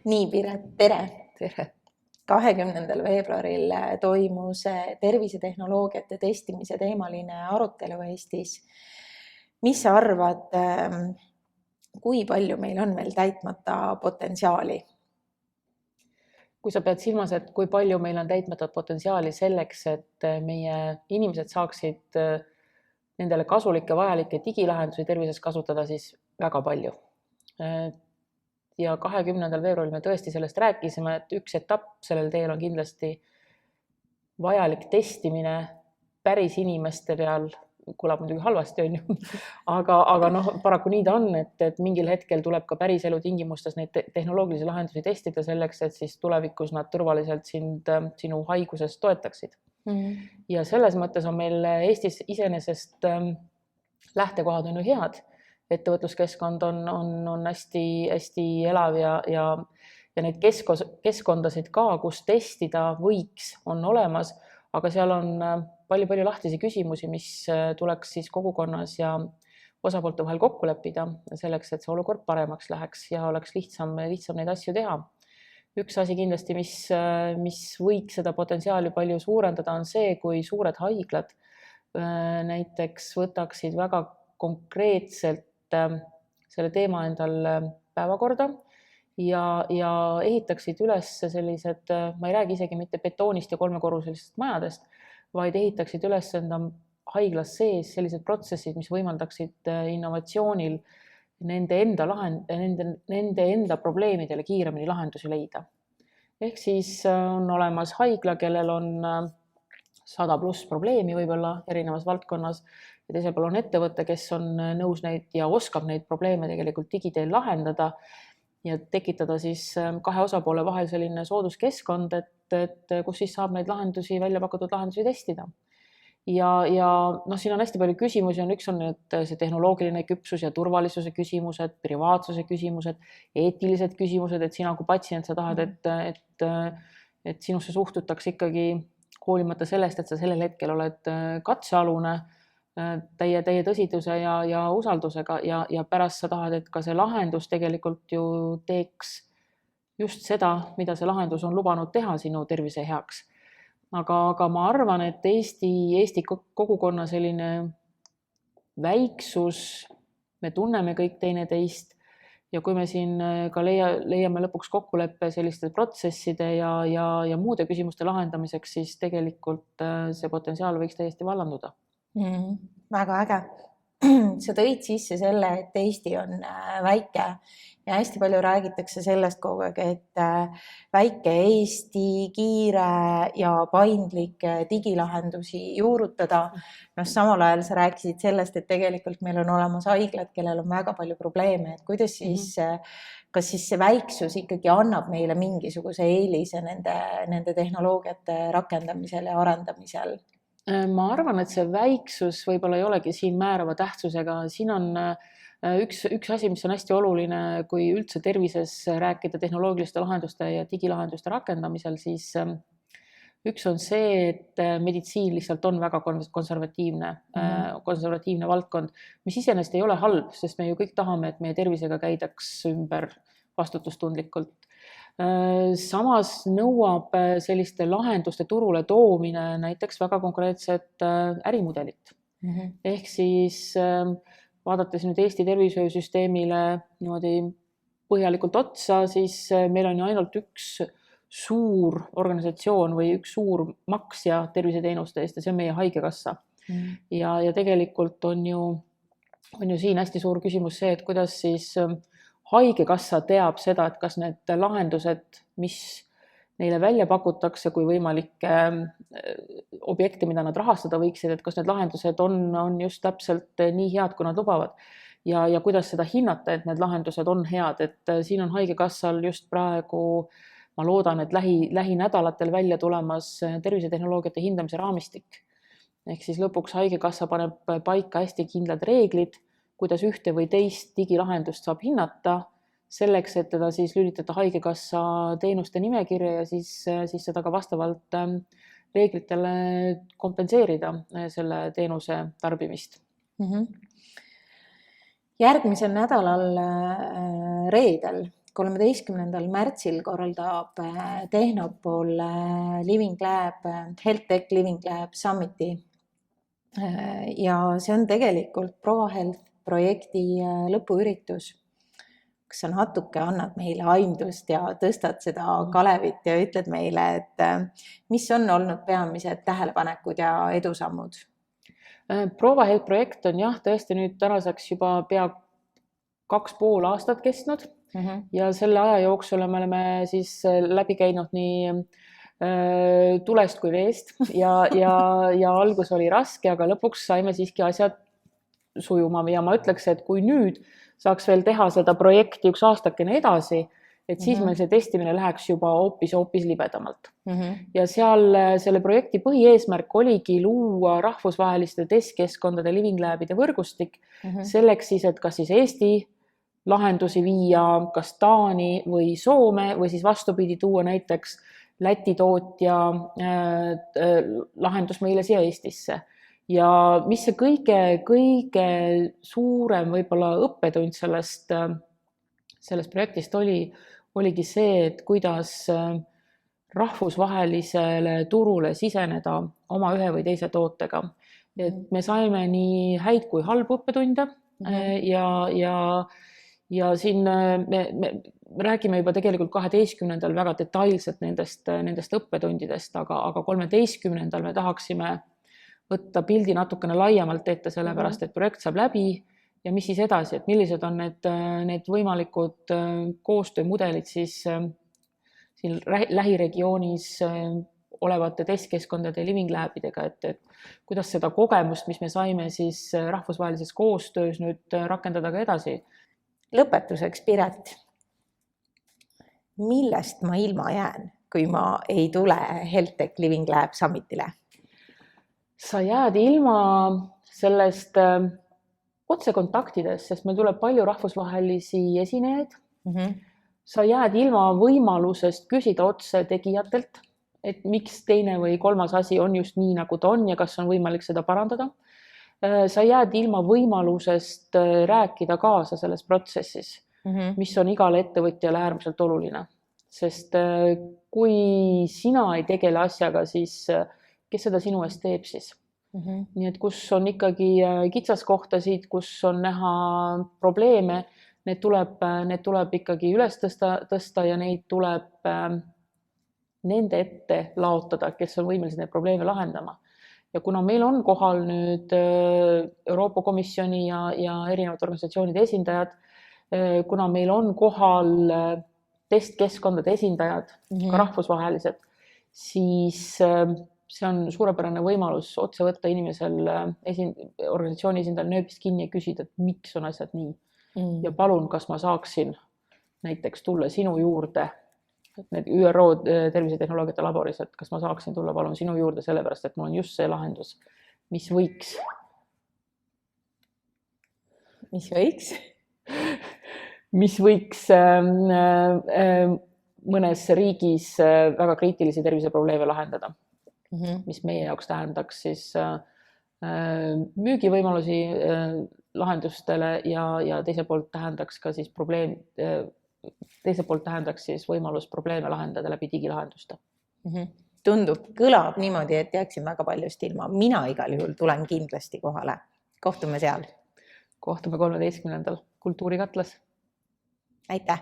Nii, Piret, tere! Tere. 20. veebruaril toimus tervisetehnoloogiate testimise teemaline arutelu Eestis. Mis sa arvad, kui palju meil on veel täitmata potentsiaali? Kui sa pead silmas, et kui palju meil on täitmata potentsiaali selleks, et meie inimesed saaksid nendele kasulikke, vajalikke digilahendusi tervises kasutada, siis väga palju. Ja 20. veebruaril me tõesti sellest rääkisime, et üks etapp sellel teel on kindlasti vajalik testimine päris inimeste peal, kõlab muidugi halvasti, on ju, aga paraku nii ta on, et mingil hetkel tuleb ka päris elu tingimustes neid tehnoloogilisi lahendusi testida selleks, et siis tulevikus nad turvaliselt sinu haiguses toetaksid. Ja selles mõttes on meil Eestis iseenesest lähtekohad on ju head. Ettevõtluskeskkond on hästi elav ja neid keskkondasid ka, kus testida võiks, on olemas, aga seal on palju lahtisi küsimusi, mis tuleks siis kogukonnas ja osapoolte vahel kokku leppida selleks, et see olukord paremaks läheks ja oleks lihtsam neid asju teha. Üks asi kindlasti, mis võiks seda potentsiaali palju suurendada, on see, kui suured haiglad näiteks võtaksid väga konkreetselt selle teema endal päevakorda ja ehitaksid üles sellised, ma ei räägi isegi mitte betoonist ja 3-korruselistest majadest, vaid ehitaksid üles enda haiglas sees sellised protsessid, mis võimaldaksid innovatsioonil nende enda probleemidele kiiremini lahendusi leida. Ehk siis on olemas haigla, kellel on 100+ probleemi võib-olla erinevas valdkonnas ja teisel pool on ettevõte, kes on nõus neid ja oskab neid probleeme tegelikult digiteel lahendada ja tekitada siis kahe osapoole vahel selline sooduskeskkond, et kus siis saab neid välja pakutud lahendusi testida. Ja siin on hästi palju küsimusi, üks on nüüd see tehnoloogiline küpsus ja turvalisuse küsimused, privaatsuse küsimused, eetilised küsimused, et sina kui patsient sa tahad, et sinusse suhtutakse ikkagi hoolimata sellest, et sa sellel hetkel oled katsealune täie tõsiduse ja usaldusega ja pärast sa tahad, et ka see lahendus tegelikult ju teeks just seda, mida see lahendus on lubanud teha sinu tervise heaks. Aga ma arvan, et Eesti kogukonna selline väiksus, me tunneme kõik teineteist ja kui me siin ka leiame lõpuks kokkuleppe selliste protsesside ja muude küsimuste lahendamiseks, siis tegelikult see potentsiaal võiks täiesti vallanduda. Väga äge. Sa tõid sisse selle, et Eesti on väike ja hästi palju räägitakse sellest kogu aeg, et väike Eesti, kiire ja paindlik digilahendusi juurutada. Samal ajal sa rääkisid sellest, et tegelikult meil on olemas haiglad, kellel on väga palju probleeme, et kuidas siis, kas siis see väiksus ikkagi annab meile mingisuguse eelise nende tehnoloogiate rakendamisel ja arendamisel? Ma arvan, et see väiksus võib-olla ei olegi siin määrava tähtsusega. Siin on üks asi, mis on hästi oluline, kui üldse tervises rääkida tehnoloogiliste lahenduste ja digilahenduste rakendamisel, siis üks on see, et meditsiin lihtsalt on väga konservatiivne valdkond, mis iseenesest ei ole halb, sest me ju kõik tahame, et meie tervisega käidaks ümber vastutustundlikult. Samas nõuab selliste lahenduste turule toomine näiteks väga konkreetset ärimudelit. Ehk siis vaadates nüüd Eesti tervishoiusüsteemile niimoodi põhjalikult otsa, siis meil on ju ainult üks suur organisatsioon või üks suur maksja terviseteenuste eest ja see on meie haigekassa. Ja tegelikult on ju siin hästi suur küsimus see, et kuidas siis haigekassa teab seda, et kas need lahendused, mis neile välja pakutakse kui võimalikke objekte, mida nad rahastada võiksid, et kas need lahendused on just täpselt nii head, kui nad lubavad. Ja kuidas seda hinnata, et need lahendused on head, et siin on haigekassal just praegu, ma loodan, et lähinädalatel välja tulemas tervisetehnoloogiate hindamise raamistik. Ehk siis lõpuks haigekassa paneb paika hästi kindlad reeglid, kuidas ühte või teist digilahendust saab hinnata selleks, et teda siis lülitada haigekassa teenuste nimekirja ja siis seda ka vastavalt reeglitele kompenseerida selle teenuse tarbimist. Järgmisel nädalal reedel 13. märtsil korraldab Tehnopol Living Lab, Health Tech Living Lab Summiti. Ja see on tegelikult ProHealth projekti lõpuüritus, kus sa natuke annad meile aimdust ja tõstad seda Kalevit ja ütled meile, et mis on olnud peamised tähelepanekud ja edusammud? ProHealth projekt on tõesti nüüd tänaseks juba pea 2,5 aastat kestnud ja selle aja jooksul me oleme siis läbi käinud nii tulest kui veest ja algus oli raske, aga lõpuks saime siiski asjad sujuma ja ma ütleks, et kui nüüd saaks veel teha seda projekti 1 aastakene edasi, et siis meil see testimine läheks juba hoopis libedamalt. Ja selle projekti põhieesmärk oligi luua rahvusvaheliste testkeskkondade Living Labide võrgustik selleks siis, et kas siis Eesti lahendusi viia kas Taani või Soome või siis vastupidi tuua näiteks Läti tootja lahendus meile siia Eestisse. Ja mis see kõige suurem võib-olla õppetund sellest projektist oligi see, et kuidas rahvusvahelisele turule siseneda oma ühe või teise tootega. Et me saime nii häid kui halbu õppetunde ja siin me räägime juba tegelikult 12. väga detailselt nendest õppetundidest, aga 13. me tahaksime võtta pildi natukene laiemalt ette, sellepärast et projekt saab läbi ja mis siis edasi, et millised on need võimalikud koostöömudelid siis siin lähiregioonis olevate testkeskkondade Living Labidega, et kuidas seda kogemust, mis me saime siis rahvusvahelises koostöös nüüd rakendada ka edasi. Lõpetuseks, Piret, millest ma ilma jään, kui ma ei tule Health Tech Living Lab Summitile? Sa jääd ilma sellest otsekontaktidest, sest meil tuleb palju rahvusvahelisi esinejaid. Sa jääd ilma võimalusest küsida otse tegijatelt, et miks teine või kolmas asi on just nii, nagu ta on ja kas on võimalik seda parandada. Sa jääd ilma võimalusest rääkida kaasa selles protsessis, mis on igale ettevõtjale äärmiselt oluline. Sest kui sina ei tegele asjaga, siis kes seda sinu eest teeb siis? Nii et kus on ikkagi kitsaskohtasid, kus on näha probleeme, need tuleb ikkagi üles tõsta ja neid tuleb nende ette laotada, kes on võimelised neid probleeme lahendama. Ja kuna meil on kohal nüüd Euroopa Komisjoni ja erinevate organisatsioonide esindajad, kuna meil on kohal testkeskkondade esindajad, ka rahvusvahelised, siis see on suurepärane võimalus otse võtta inimesel organisatsiooni esindajal nööbist kinni ja küsida, et miks on asjad nii. Ja palun, kas ma saaksin näiteks tulla sinu juurde, need ÜRO tervisetehnoloogiate laboris, et kas ma saaksin tulla palun sinu juurde sellepärast, et mul on just see lahendus, mis võiks? Mis võiks mõnes riigis väga kriitilisi terviseprobleeme lahendada, mis meie jaoks tähendaks siis müügivõimalusi lahendustele ja teiselt poolt tähendaks ka siis võimalus probleeme lahendada läbi digilahenduste. Tundub, kõlab niimoodi, et jääksin väga paljust ilma. Mina igal juhul tulen kindlasti kohale. Kohtume seal. Kohtume 13. Kultuurikatlas. Aitäh!